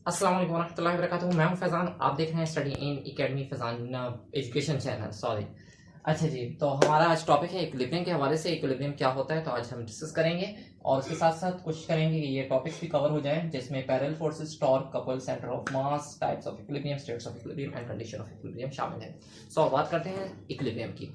अस्सलाम वालेकुम रहमतुल्लाहि व बरकातुहू। मैं हूं फैज़ान, आप देख रहे हैं study in academy Faizan education channel. Sorry. अच्छा जी, तो हमारा आज टॉपिक है इक्विलिब्रियम के हवाले से। इक्विलिब्रियम क्या होता है तो आज हम डिस्कस करेंगे और उसके साथ साथ कोशिश करेंगे कि ये टॉपिक्स भी कवर हो जाए, जिसमें parallel forces, torque, couple, centre of mass, types of equilibrium, states of equilibrium and condition of equilibrium शामिल है। सो बात करते हैं इक्विलिब्रियम की।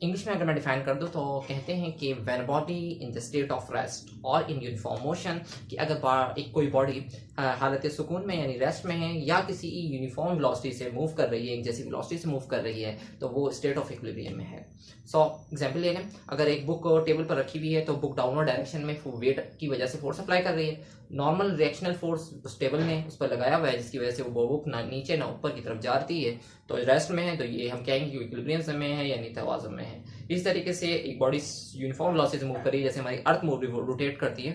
इंग्लिश में अगर मैं डिफाइन कर दूं तो कहते हैं कि when body in the state of rest और इन यूनिफॉर्म मोशन, कि अगर एक कोई बॉडी हालत सुकून में यानी रेस्ट में है या किसी यूनिफॉर्म वेलोसिटी से मूव कर रही है, एक जैसी वेलोसिटी से मूव कर रही है, तो वो स्टेट ऑफ इक्विलिब्रियम में है। सो एग्जांपल ले लें, अगर एक बुक टेबल पर रखी हुई है तो बुक डाउनवर्ड डायरेक्शन में वेट की वजह से फोर्स अप्लाई कर रही है। नॉर्मल रिएक्शनल फोर्स उस टेबल में उस पर लगाया हुआ है, जिसकी वजह से वो बुक ना नीचे ना ऊपर की तरफ जाती है, तो रेस्ट में है, तो ये हम कहेंगे कि इक्विलिब्रियम में है यानी तवाज़ुन में है। इस तरीके से एक बॉडी यूनिफॉर्म वेलोसिटी से मूव कर रही है, जैसे हमारी अर्थ मूव रोटेट करती है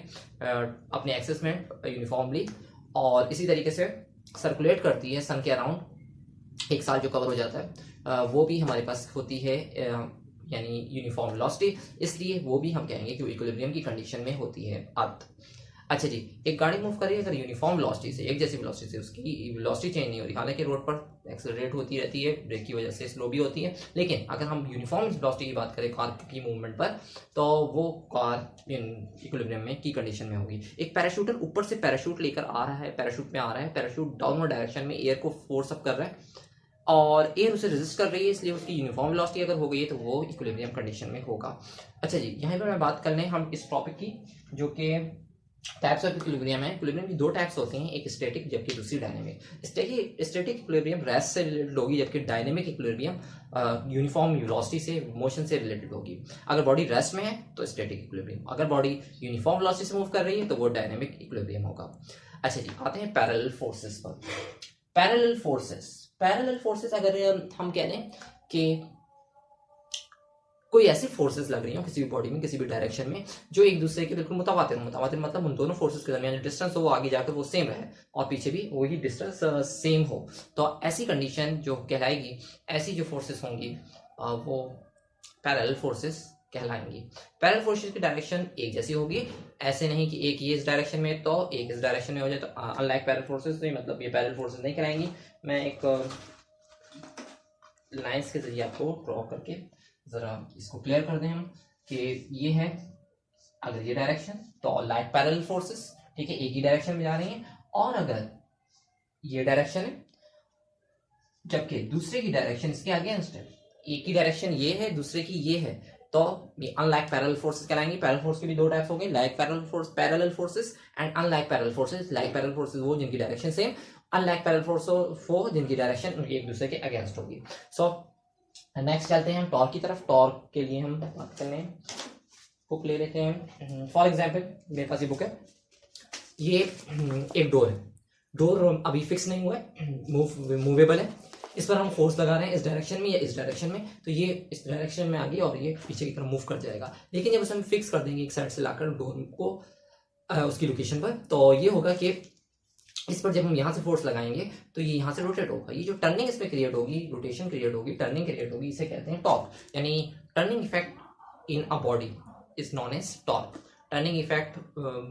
अपने एक्सिस में यूनिफॉर्मली, और इसी तरीके से सर्कुलेट करती है सन के अराउंड, एक साल जो कवर हो जाता है वो भी हमारे पास होती है यानी यूनिफॉर्म वेलोसिटी, इसलिए वो भी हम कहेंगे कि इक्विलिब्रियम की कंडीशन में होती है अर्थ। अच्छा जी, एक गाड़ी मूव कर रही है अगर यूनिफॉर्म वेलोसिटी से, एक जैसी वेलोसिटी से, उसकी वेलोसिटी चेंज नहीं हो रही, हालांकि रोड पर एक्सेलरेट होती रहती है, ब्रेक की वजह से स्लो भी होती है, लेकिन अगर हम यूनिफॉर्म वेलोसिटी की बात करें कार की मूवमेंट पर, तो वो कार इक्विलिब्रियम में की कंडीशन में होगी। एक पैराशूटर ऊपर से पैराशूट लेकर आ रहा है, पैराशूट में आ रहा है, पैराशूट डाउनवर्ड डायरेक्शन में एयर को फोर्स अप कर रहा है और एयर उसे रेजिस्ट कर रही है, इसलिए उसकी यूनिफॉर्म वेलोसिटी अगर हो गई है तो वो इक्विलिब्रियम कंडीशन में होगा। अच्छा जी, यहाँ पर मैं बात कर लें हम इस टॉपिक की, जो कि टाइप्स ऑफ इक्विलिब्रियम है। इक्विलिब्रियम की दो टाइप्स होती हैं, एक स्टैटिक जबकि दूसरी डायनेमिक। स्टैटिक इक्विलिब्रियम रेस्ट से रिलेटेड होगी, जबकि डायनेमिक इक्विलिब्रियम यूनिफॉर्म वेलोसिटी से, मोशन से रिलेटेड होगी। अगर बॉडी रेस्ट में है तो स्टैटिक इक्विलिब्रियम, अगर बॉडी यूनिफॉर्म वेलोसिटी से मूव कर रही है तो वो डायनेमिक इक्विलिब्रियम होगा। अच्छा जी, आते हैं पैरेलल फोर्सेस पर। पैरेलल फोर्सेस अगर हम कह लें कि कोई ऐसी फोर्सेस लग रही हो किसी भी बॉडी में, किसी भी डायरेक्शन में, जो एक दूसरे के बिल्कुल मुतावातिर मतलब उन दोनों फोर्सेस के दरमियान डिस्टेंस हो वो आगे जाकर वो सेम रहे और पीछे भी वही डिस्टेंस सेम हो, तो ऐसी कंडीशन जो कहलाएगी, ऐसी जो फोर्सेस होंगी वो पैरेलल फोर्सेस कहलाएंगी। पैरेलल फोर्सेस की डायरेक्शन एक जैसी होगी, ऐसे नहीं कि एक ये इस डायरेक्शन में तो एक इस डायरेक्शन में हो जाए, तो अनलाइक पैरेलल फोर्सेस, तो मतलब ये पैरेलल फोर्सेस नहीं कहलाएंगी। मैं एक लाइंस के जरिए आपको ड्रॉ करके जरा इसको क्लियर कर दें हम, कि ये है अगर ये डायरेक्शन तो लाइक पैरेलल फोर्सेस, ठीक है, एक ही डायरेक्शन में जा रही हैं, और अगर ये डायरेक्शन है जबकि दूसरे की डायरेक्शन इसके अगेंस्ट है, एक की डायरेक्शन ये है दूसरे की ये है, तो ये अनलाइक पैरेलल फोर्सेस कहलाएंगे। पैरेलल फोर्स के भी दो टाइप्स हो गए, like parallel forces and unlike parallel forces. Like parallel forces वो जिनकी direction same, unlike parallel force वो जिनकी डायरेक्शन एक दूसरे के अगेंस्ट होगी। सो नेक्स्ट चलते हैं हम टॉर्क की तरफ। टॉर्क के लिए हम बात करने बुक ले लेते हैं। फॉर एग्जाम्पल मेरे पास ये बुक है, ये एक डोर है, डोर अभी फिक्स नहीं हुआ है, मूवेबल है, इस पर हम फोर्स लगा रहे हैं इस डायरेक्शन में या इस डायरेक्शन में, तो ये इस डायरेक्शन में आ गई और ये पीछे की तरफ मूव कर जाएगा। लेकिन जब उसे हम फिक्स कर देंगे एक साइड से लाकर डोर को उसकी लोकेशन पर, तो ये होगा कि इस पर जब हम यहाँ से फोर्स लगाएंगे तो ये यहाँ से रोटेट होगा, ये जो टर्निंग इसमें क्रिएट होगी, रोटेशन क्रिएट होगी, टर्निंग क्रिएट होगी, इसे कहते हैं टॉर्क, यानी turning effect in a body is known as torque. Turning effect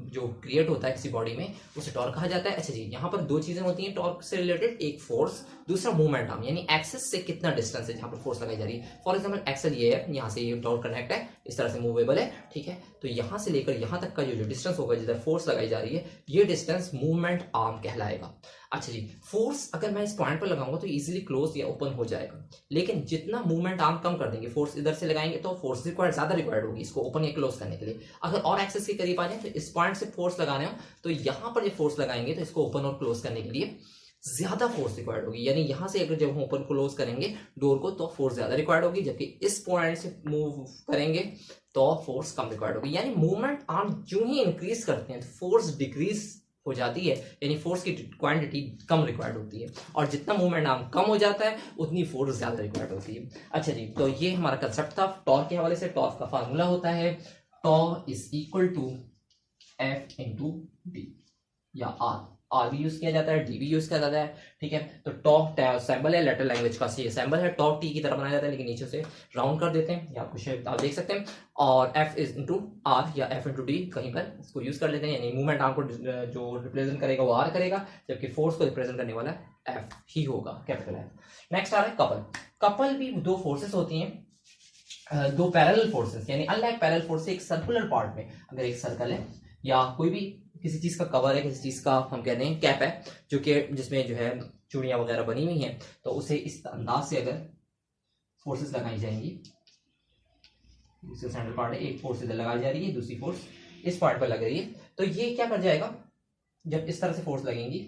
जो क्रिएट होता है किसी बॉडी में उसे टॉर्क कहा जाता है। अच्छा जी, यहाँ पर दो चीजें होती हैं टॉर्क से रिलेटेड, एक फोर्स, दूसरा मूवमेंट आर्म, यानी एक्सेस से कितना डिस्टेंस है जहाँ पर फोर्स लगाई जा रही है। फॉर एग्जाम्पल एक्सेल ये है, यहाँ से ये टॉर्क कनेक्ट है, इस तरह से मूवेबल है, ठीक है, तो यहाँ से लेकर यहाँ तक का जो डिस्टेंस होगा जिधर फोर्स लगाई जा रही है, ये डिस्टेंस मूवमेंट आर्म कहलाएगा। अच्छा जी, फोर्स अगर मैं इस पॉइंट पर लगाऊंगा तो इजीली क्लोज या ओपन हो जाएगा, लेकिन जितना मूवमेंट आर्म कम कर देंगे, फोर्स इधर से लगाएंगे तो फोर्स ज्यादा रिक्वायर्ड होगी इसको ओपन या क्लोज करने के लिए। अगर और एक्सेस के करीब आ जाए तो इस पॉइंट से फोर्स लगाने हो तो यहाँ पर जब फोर्स लगाएंगे तो इसको ओपन और क्लोज करने के लिए ज्यादा फोर्स रिक्वायर्ड होगी, यानी यहाँ से अगर जब हम ओपन क्लोज करेंगे डोर को तो फोर्स ज्यादा रिक्वायर्ड होगी, जबकि इस पॉइंट से मूव करेंगे तो फोर्स कम रिक्वायर्ड होगी। यानी मूवमेंट आर्म जो ही इंक्रीज करते हैं तो फोर्स डिक्रीज हो जाती है, यानी फोर्स की क्वांटिटी कम रिक्वायर्ड होती है, और जितना मूवमेंट आर्म कम हो जाता है उतनी फोर्स ज्यादा रिक्वायर्ड होती है। अच्छा जी, तो ये हमारा कंसेप्ट था टॉर्क के हवाले से। टॉर्क का फार्मूला होता है tau is equal to F into D या आर, आर भी यूज किया जाता है, डी भी यूज किया जाता है, ठीक है। तो टॉ सैम्बल है, लेटर लैंग्वेज का ये सैम्बल है, टॉ टी की तरह बनाया जाता है, लेकिन नीचे से राउंड कर देते हैं, या कुछ आप देख सकते हैं। और एफ इज इंटू आर या एफ इंटू डी कहीं पर इसको यूज कर लेते हैं, यानी मूवमेंट आर्म को जो रिप्रेजेंट करेगा वो आर करेगा, जबकि फोर्स को रिप्रेजेंट करने वाला एफ ही होगा, कैपिटल एफ। नेक्स्ट आ रहा है कपल। कपल भी दो फोर्सेस होती हैं, दो पैरेलल फोर्सेस, यानी अनलाइक पैरेलल फोर्स एक सर्कुलर पार्ट में अगर एक सर्कल है या कोई भी किसी चीज का कवर है, किसी चीज का हम कहते हैं कैप है, जो कि जिसमें जो है चूड़ियां वगैरह बनी हुई हैं, तो उसे इस अंदाज से अगर फोर्सेस लगाई जाएंगी, सेंट्रल पार्ट है, एक फोर्स इधर लगाई जा रही है, दूसरी फोर्स इस पार्ट पर लग रही है, तो ये क्या कर जाएगा, जब इस तरह से फोर्स लगेंगी,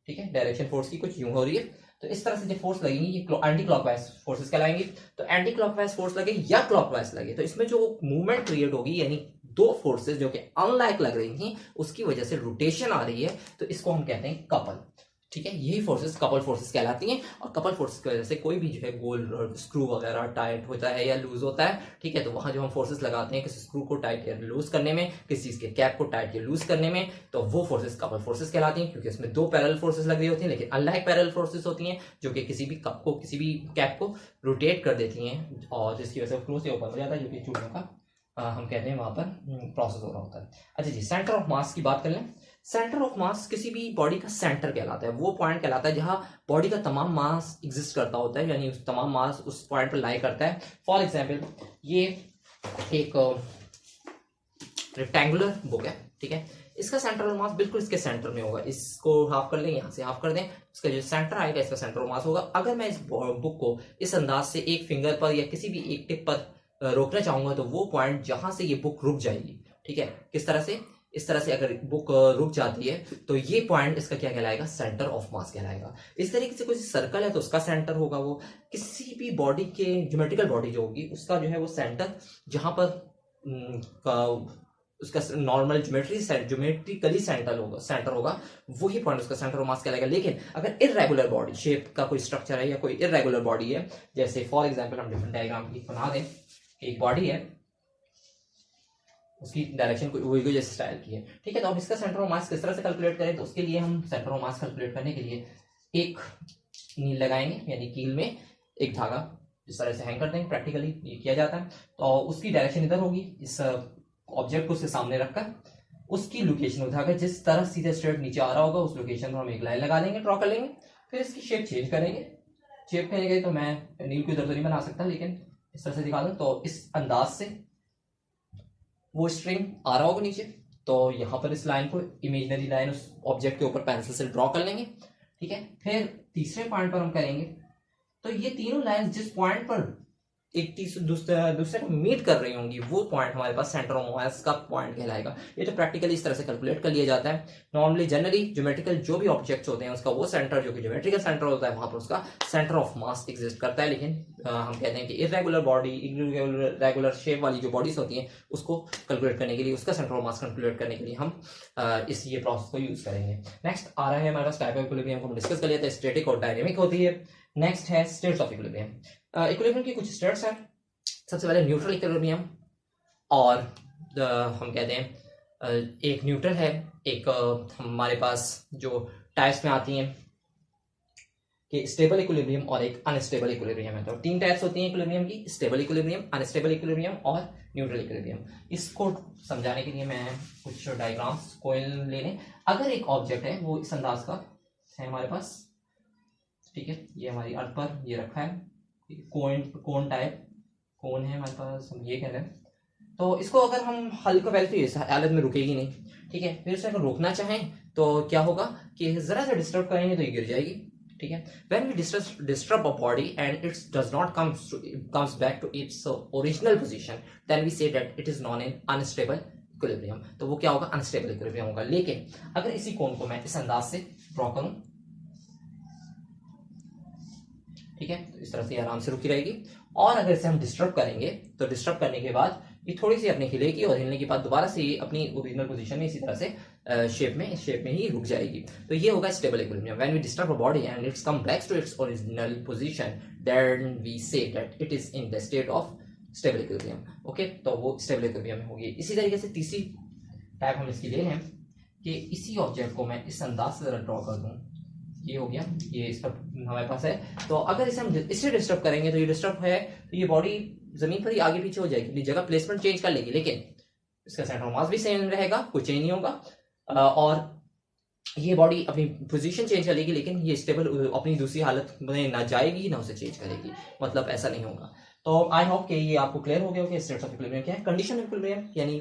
ठीक है, डायरेक्शन फोर्स की कुछ यूं हो रही है, तो इस तरह से जब फोर्स लगेंगी ये एंटी क्लॉकवाइज फोर्सेस कहलाएंगी। तो एंटी क्लॉकवाइज फोर्स लगे या क्लॉकवाइज लगे, तो इसमें जो मूवमेंट क्रिएट होगी, यानी दो फोर्सेस जो कि अनलाइक लग रही थी उसकी वजह से रोटेशन आ रही है, तो इसको हम कहते हैं कपल, ठीक है। यही फोर्सेस कपल फोर्सेस कहलाती हैं, और कपल फोर्सेस की वजह से कोई भी जो है गोल स्क्रू वगैरह टाइट होता है या लूज होता है, ठीक है, तो वहां जो हम फोर्सेस लगाते हैं किसी स्क्रू को टाइट या लूज करने में, किसी चीज के कैप को टाइट या लूज करने में, तो वो फोर्सेस कपल फोर्सेस कहलाती हैं, क्योंकि इसमें दो पैरेलल फोर्सेस लग रही होती हैं, लेकिन अनलाइक पैरेलल फोर्सेस होती हैं जो कि किसी भी कप को, किसी भी कैप को रोटेट कर देती हैं, और जिसकी वजह से स्क्रू से ऊपर हो जाता है, जो कि चूड़ियों का हम कहते हैं वहां पर प्रोसेस हो रहा होता है। अच्छा जी, सेंटर ऑफ मास की बात कर लें। सेंटर ऑफ मास किसी भी बॉडी का सेंटर कहलाता है, वो पॉइंट कहलाता है जहां बॉडी का तमाम मास एग्जिस्ट करता होता है, यानी उस तमाम मास उस पॉइंट पर लाई करता है। फॉर एग्जांपल ये एक रेक्टेंगुलर बुक है, ठीक है, इसका सेंटर ऑफ मास बिल्कुल इसके सेंटर में होगा, इसको हाफ कर लें, यहाँ से हाफ कर दें, इसका जो सेंटर आएगा इसका सेंटर ऑफ मास होगा। अगर मैं इस बुक को इस अंदाज से एक फिंगर पर या किसी भी एक टिप पर रोकना चाहूंगा, तो वो पॉइंट जहां से ये बुक रुक जाएगी, ठीक है, किस तरह से, इस तरह से अगर बुक रुक जाती है तो ये पॉइंट इसका क्या कहलाएगा, सेंटर ऑफ मास कहलाएगा। इस तरीके से कोई सर्कल है तो उसका सेंटर होगा वो, किसी भी बॉडी के ज्योमेट्रिकल बॉडी जो होगी उसका जो है वो सेंटर जहां पर उसका नॉर्मल ज्योमेट्रिकली सेंटर होगा वही पॉइंट उसका सेंटर ऑफ मास कहलाएगा। लेकिन अगर इररेगुलर बॉडी शेप का कोई स्ट्रक्चर है या कोई इररेगुलर बॉडी है, जैसे फॉर एग्जांपल हम डिफरेंट डायग्राम की बना दें, एक बॉडी है उसकी डायरेक्शन कोई जैसे स्टाइल की है, ठीक है, तो अब इसका सेंटर ऑफ मास किस तरह से कैलकुलेट करें, तो उसके लिए हम सेंटर ऑफ मास कैलकुलेट करने के लिए एक नील लगाएंगे, यानी कील में एक धागा इस तरह से हैंग कर देंगे, प्रैक्टिकली ये किया जाता है। तो उसकी डायरेक्शन इधर होगी, इस ऑब्जेक्ट को उसके सामने रखकर उसकी लोकेशन उठाकर जिस तरह सीधे स्ट्रेट नीचे आ रहा होगा उस लोकेशन पर हम एक लाइन लगा देंगे, ड्रॉ कर लेंगे, फिर इसकी शेप चेंज करेंगे। शेप करेंगे तो मैं नील को इधर तो नहीं बना सकता, लेकिन इस तरह से दिखा दूं, तो इस अंदाज से वो स्ट्रिंग आ रहा होगा नीचे, तो यहाँ पर इस लाइन को इमेजिनरी लाइन उस ऑब्जेक्ट के ऊपर पेंसिल से ड्रॉ कर लेंगे, ठीक है। फिर तीसरे पॉइंट पर हम करेंगे, तो ये तीनों लाइन जिस पॉइंट पर एक दूसरे को मीट कर रही होंगी वो पॉइंट हमारे पास सेंटर ऑफ मास का पॉइंट कहलाएगा। ये तो प्रैक्टिकली इस तरह से कैलकुलेट कर लिया जाता है। नॉर्मली जनरली ज्योमेट्रिकल जो भी ऑब्जेक्ट्स होते हैं उसका वो सेंटर जो कि ज्योमेट्रिकल सेंटर होता है वहां पर उसका सेंटर ऑफ मास एग्जिस्ट करता है, लेकिन हम कहते हैं कि इरेगुलर बॉडी, इरेगुलर शेप वाली जो बॉडीज होती हैं उसको कैलकुलेट करने के लिए, उसका सेंटर ऑफ मास कैलकुलेट करने के लिए हम ये प्रोसेस को यूज करेंगे। नेक्स्ट आ रहा है हमारे पास टाइप ऑफ इक्विलिब्रियम को हम डिस्कस कर लेते हैं, स्टैटिक और डायनेमिक होती है। नेक्स्ट है स्टेट्स ऑफ इक्विलिब्रियम। इक्विलिब्रियम की कुछ स्टेट्स हैं। सबसे पहले न्यूट्रल इक्विलिब्रियम, और हम कहते हैं एक न्यूट्रल है, एक हमारे पास जो टाइप्स में आती हैं कि स्टेबल इक्विलिब्रियम और एक अनस्टेबल इक्विलिब्रियम है। तो तीन टाइप्स होती हैं इक्विलिब्रियम की, स्टेबल इक्विलिब्रियम, अनस्टेबल इक्विलिब्रियम और न्यूट्रल इक्विलिब्रियम। इसको समझाने के लिए मैं कुछ डायग्राम्स को ले लें। अगर एक ऑब्जेक्ट है वो इस अंदाज का है हमारे पास, ठीक है, ये हमारी अर्थ पर ये रखा है, कोन टाइप कोन है हमारे पास, हम ये कह रहे हैं, तो इसको अगर हम हल्का पहले तो इस हालत में रुकेगी नहीं, ठीक है, फिर इसे अगर रोकना चाहें तो क्या होगा कि जरा सा डिस्टर्ब करेंगे तो ये गिर जाएगी, ठीक है। When we disturb a body and it does not comes back to its original position, then we say that it is known as unstable equilibrium। तो वो क्या होगा, अनस्टेबल इक्विलिब्रियम होगा। लेकिन अगर इसी कोन को मैं इस अंदाज से ड्रॉ करूं, ठीक है, तो इस तरह से आराम से रुकी रहेगी, और अगर इसे हम डिस्टर्ब करेंगे तो डिस्टर्ब करने के बाद ये थोड़ी सी अपने हिलेगी, और हिलने के बाद दोबारा से ये अपनी ओरिजिनल पोजीशन में इसी तरह से इस शेप में ही रुक जाएगी। तो ये होगा stable equilibrium. When we disturb a body and it's come back to its original position, then we say that it is in the state of stable equilibrium. Okay, तो वो स्टेबल इक्विलिब्रियम में होगी। इसी तरीके से तीसरी टाइप हम इसकी ले लें, कि इसी ऑब्जेक्ट को मैं इस अंदाज से जरा ड्रॉ कर दूं, ये हो गया, ये इस पर हमारे पास है। तो अगर इसे हम इससे डिस्टर्ब करेंगे तो ये डिस्टर्ब है तो ये बॉडी जमीन पर ही आगे पीछे हो जाएगी, अपनी जगह प्लेसमेंट चेंज कर लेगी, लेकिन इसका सेंटर ऑफ मास भी सेम रहेगा, कुछ चेंज नहीं होगा, और ये बॉडी अपनी पोजीशन चेंज कर लेगी, लेकिन ये स्टेबल अपनी दूसरी हालत में ना जाएगी ना उसे चेंज करेगी, मतलब ऐसा नहीं होगा। तो आई होप कि ये आपको क्लियर हो गया हो कि स्टेट्स ऑफ इक्विलिब्रियम क्या है। कंडीशन इक्विलिब्रियम यानी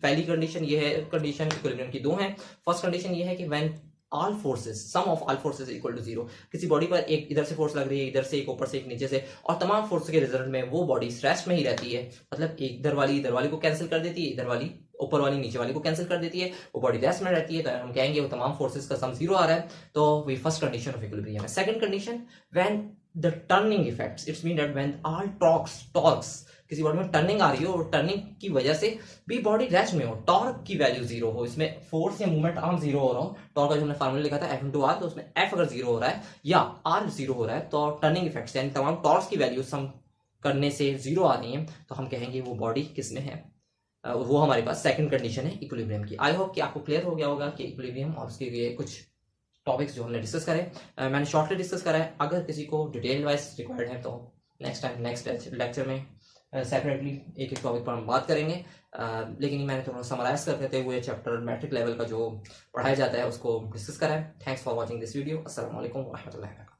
पहली कंडीशन ये है, कंडीशन इक्विलिब्रियम की दो हैं। फर्स्ट कंडीशन ये है कि when all forces, sum of all forces equal to zero, किसी बॉडी पर एक इधर से फोर्स लग रही है, इधर से एक, ऊपर से एक, नीचे से, और तमाम फोर्स के रिजल्ट में वो बॉडी रेस्ट में ही रहती है, मतलब एक इधर वाली को कैंसिल कर देती है, इधर वाली ऊपर वाली नीचे वाली को कैंसिल कर देती है, वो बॉडी रेस्ट में रहती है, तो हम कहेंगे वो तमाम फोर्सेस का सम जीरो आ रहा है, तो वही फर्स्ट कंडीशन ऑफ इक्विलिब्रियम है। Second condition, when the turning effects, it's mean that when all torques, किसी बॉडी में टर्निंग आ रही हो और टर्निंग की वजह से भी बॉडी रेस्ट में हो, टॉर्क की वैल्यू जीरो हो, इसमें फोर्स या मूवमेंट आर्म जीरो हो रहा हो, टॉर्क का जो हमने फार्मूला लिखा था F/r, तो उसमें F अगर जीरो हो रहा है या R जीरो हो रहा है, तो टर्निंग इफेक्ट्स यानी तमाम टॉर्क्स की वैल्यू सम करने से जीरो आ रही है, तो हम कहेंगे वो बॉडी किस में है, वो हमारे पास सेकंड कंडीशन है इक्विलिब्रियम की। आई होप कि आपको क्लियर हो गया होगा कि इक्विलिब्रियम और उसके लिए कुछ टॉपिक्स जो हमने डिस्कस करे, मैंने शॉर्टली डिस्कस करा है। अगर किसी को डिटेल वाइज रिक्वायर्ड है तो नेक्स्ट टाइम नेक्स्ट लेक्चर में सेपरेटली एक एक टॉपिक पर हम बात करेंगे, लेकिन मैंने थोड़ा समराइज करते हुए चैप्टर मैट्रिक लेवल का जो पढ़ाया जाता है उसको डिस्कस करा है। Thanks for watching this video. अस्सलाम वालेकुम व रहमतुल्लाहि व बरकातहू।